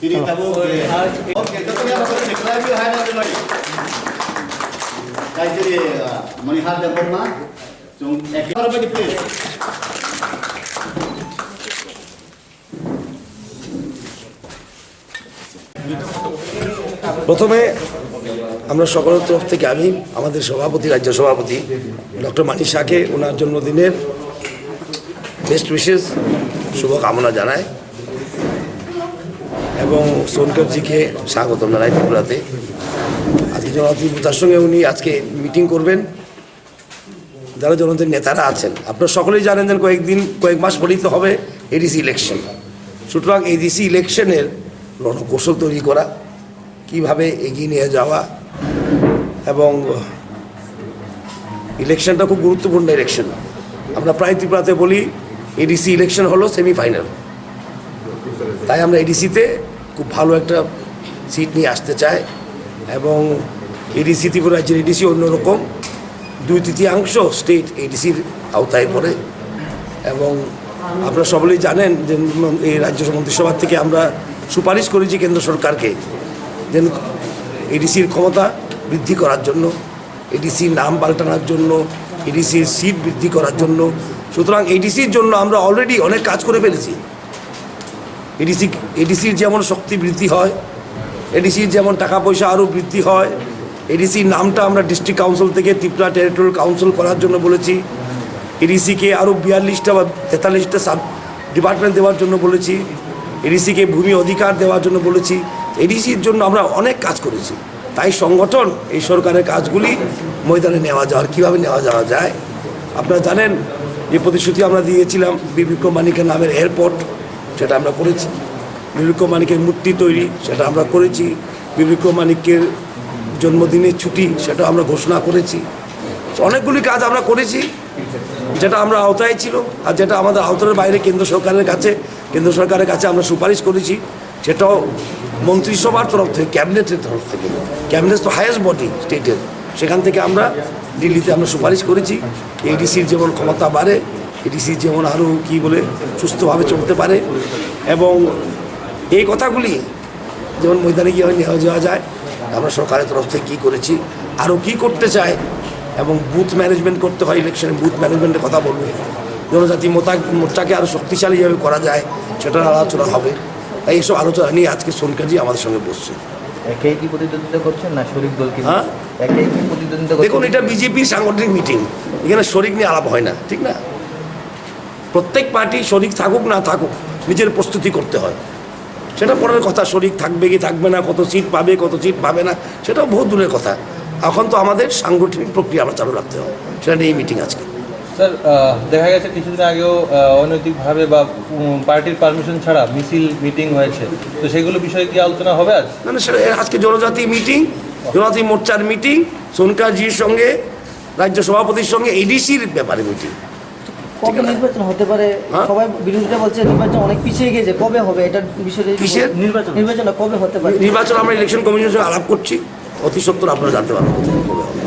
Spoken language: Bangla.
Ini tahu. Oke, tentunya apa sih? Kalau dia hanya ada lagi. Kayak jadi melihat dan pernah. Jom, ekor bagi please. প্রথমে আমরা সকলের তরফ থেকে আমি আমাদের সভাপতি রাজ্য সভাপতি ডক্টর মানিক শাহকে ওনার জন্মদিনের বেস্ট উইশেস শুভকামনা জানাই এবং সোনকরজিকে স্বাগতম জানাই ত্রিপুরাতে। আজকে জনতার সঙ্গে উনি আজকে মিটিং করবেন। যারা জনতার নেতারা আছেন আপনারা সকলেই জানেন যে কয়েক মাস পরেই তো হবে এডিসি ইলেকশন। সুতরাং এডিসি ইলেকশনের রণকৌশল তৈরি করা, কিভাবে এগিয়ে নিয়ে যাওয়া, এবং ইলেকশনটা খুব গুরুত্বপূর্ণ ইলেকশন। আমরা প্রায় ত্রিপুরাতে বলি এডিসি ইলেকশন হলো সেমিফাইনাল, তাই আমরা এডিসিতে খুব ভালো একটা সিট নিয়ে আসতে চাই এবং এডিসি ত্রিপুরা রাজ্যের এডিসি অন্যরকম 2/3 স্টেট এডিসির আওতায় পড়ে এবং আপনারা সকলেই জানেন যে এই রাজ্য মন্ত্রিসভা থেকে আমরা সুপারিশ করেছি কেন্দ্র সরকারকে যেন এডিসির ক্ষমতা বৃদ্ধি করার জন্য, এডিসির নাম পাল্টানোর জন্য, এডিসির সিট বৃদ্ধি করার জন্য। সুতরাং এডিসির জন্য আমরা অলরেডি অনেক কাজ করে ফেলেছি। এডিসির যেমন শক্তি বৃদ্ধি হয়, এডিসির যেমন টাকা পয়সা আরও বৃদ্ধি হয়, এডিসির নামটা আমরা ডিস্ট্রিক্ট কাউন্সিল থেকে ত্রিপুরা টেরিটোরিয়াল কাউন্সিল করার জন্য বলেছি। এডিসিকে আরও 42টা বা 43টা সাব ডিপার্টমেন্ট দেওয়ার জন্য বলেছি। এডিসিকে ভূমি অধিকার দেওয়ার জন্য বলেছি। এডিসির জন্য আমরা অনেক কাজ করেছি। তাই সংগঠন এই সরকারের কাজগুলি ময়দানে নেওয়া যাওয়ার কীভাবে নেওয়া যাওয়া যায়। আপনারা জানেন যে প্রতিশ্রুতি আমরা দিয়েছিলাম বীর বিক্রম মানিকের নামের এয়ারপোর্ট, সেটা আমরা করেছি। বীর বিক্রম মানিকের মূর্তি তৈরি, সেটা আমরা করেছি। বীর বিক্রম মানিকের জন্মদিনের ছুটি, সেটা আমরা ঘোষণা করেছি। অনেকগুলি কাজ আমরা করেছি যেটা আমরা আওতায় ছিল, আর যেটা আমাদের আওতার বাইরে কেন্দ্র সরকারের কাছে আমরা সুপারিশ করেছি। সেটাও মন্ত্রিসভার তরফ থেকে, ক্যাবিনেটের তরফ থেকে, ক্যাবিনেট তো হায়েস্ট বডি স্টেটের, সেখান থেকে আমরা দিল্লিতে আমরা সুপারিশ করেছি এডিসির যেমন ক্ষমতা বাড়ে, এডিসি যেমন আরও সুস্থভাবে চলতে পারে এবং এই কথাগুলি যেমন ময়দানে গিয়ে নেওয়া যাওয়া যায়। আমরা সরকারের তরফ থেকে কী করেছি, আরও কী করতে চাই এবং বুথ ম্যানেজমেন্ট করতে হয়, ইলেকশনে বুথ ম্যানেজমেন্টের কথা বলবে। জনজাতি মোর্চাকে আরও শক্তিশালী যেভাবে করা যায় সেটার আলোচনা হবে। তাই এইসব আলোচনা নিয়ে আজকে সোনকারজি আমাদের সঙ্গে বসছে। একাই কি প্রতিদ্বন্দ্বিতা করছেন না শরিক দলকে? হ্যাঁ, একাই কি প্রতিদ্বন্দ্বিতা? দেখুন, এটা বিজেপির সাংগঠনিক মিটিং, এখানে শরিক নিয়ে আলাপ হয় না, ঠিক না? প্রত্যেক পার্টি শরিক থাকুক না থাকুক নিজের প্রস্তুতি করতে হয়, সেটা পরের কথা। শরিক থাকবে কি থাকবে না, কত সিট পাবে কত সিট পাবে না, সেটাও বহু দূরের কথা। এখন তো আমাদের সাংগঠনিক প্রক্রিয়া আমরা চালু রাখতে হবে, সেটা নিয়ে এই মিটিং আজকে। স্যার, দেখা গেছে কিছুদিন আগেও অনৈতিকভাবে বা পার্টির পারমিশন ছাড়া মিছিল মিটিং হয়েছে, তো সেগুলো বিষয়ে কি আলোচনা হবে আজ? না, সেটা আজকে জনজাতি মিটিং, জনজাতি মোর্চার মিটিং, সোনকারজির সঙ্গে রাজ্য সভাপতির সঙ্গে এডিসির ব্যাপারে মিটিং। কবে নির্বাচন হতে পারে? সবাই বিরোধীরা বলছে নির্বাচন অনেক পিছিয়ে গেছে, কবে হবে এটার বিষয়ে? নির্বাচনটা কবে হতে পারে? নির্বাচন আমরা ইলেকশন কমিশনের সঙ্গে আলাপ করছি, অতি সত্বর আপনারা জানতে পারবেন কবে হবে।